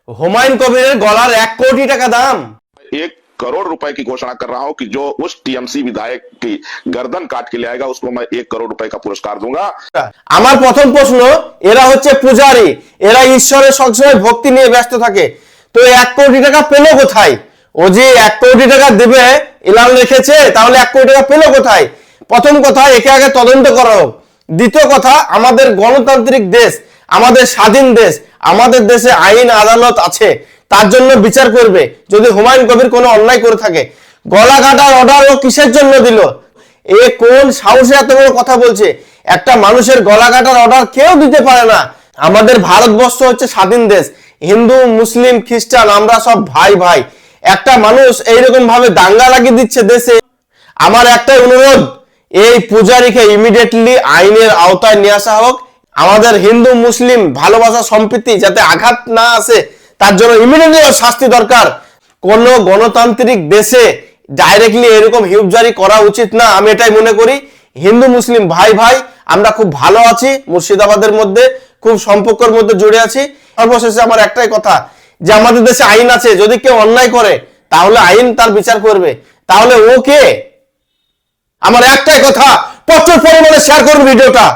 হুমায়ুন কবিরের গলার 1 কোটি টাকা দাম। 1 करोड़ रुपए की घोषणा कर रहा हूं कि जो उस टीएमसी विधायक की गर्दन काट के ले आएगा उसको मैं 1 करोड़ रुपए का पुरस्कार दूंगा। আমার প্রথম প্রশ্ন, এরা হচ্ছে পূজারী, এরা ঈশ্বরের সবসময় ভক্তি নিয়ে ব্যস্ত থাকে, তো 1 কোটি টাকা পেলো কোথায়? ও যে 1 কোটি টাকা দেবে এলান রেখেছে, তাহলে 1 কোটি টাকা পেলো কোথায়? প্রথম কথা, একে আগে তদন্ত করা হোক। দ্বিতীয় কথা, আমাদের গণতান্ত্রিক দেশ, আমাদের স্বাধীন দেশ, আমাদের দেশে আইন আদালত আছে, তার জন্য বিচার করবে। যদি হুমায়ুন কবির কোনো অন্যায় করে থাকে, গলা কাটার অর্ডার ও কিসের জন্য দিল? এ কোন সাহসে এত বড় কথা বলছে? একটা মানুষের গলা কাটার অর্ডার কেউ দিতে পারে না। আমাদের ভারতবর্ষ হচ্ছে স্বাধীন দেশ, হিন্দু মুসলিম খ্রিস্টান আমরা সব ভাই ভাই। একটা মানুষ এইরকম ভাবে দাঙ্গা লাগিয়ে দিচ্ছে দেশে। আমার একটাই অনুরোধ, এই পূজারীকে ইমিডিয়েটলি আইনের আওতায় নিয়ে আসা হোক। আমাদের হিন্দু মুসলিম ভালোবাসা সম্প্রীতি যাতে আঘাত না আসে, তার জন্য ইমিডিয়েটলি শাস্তি দরকার। কোন গণতান্ত্রিক দেশে ডাইরেক্টলি এরকম হিউবজারি করা উচিত না, আমি এটাই মনে করি। হিন্দু মুসলিম ভাই ভাই, আমরা খুব ভালো আছি, মুর্শিদাবাদের মধ্যে খুব সম্পর্কের মধ্যে জুড়ে আছি। সর্বশেষে আমার একটাই কথা, যে আমাদের দেশে আইন আছে, যদি কেউ অন্যায় করে তাহলে আইন তার বিচার করবে। তাহলে ও কে? আমার একটাই কথা, প্রচুর পরিমাণে শেয়ার করবে ভিডিওটা।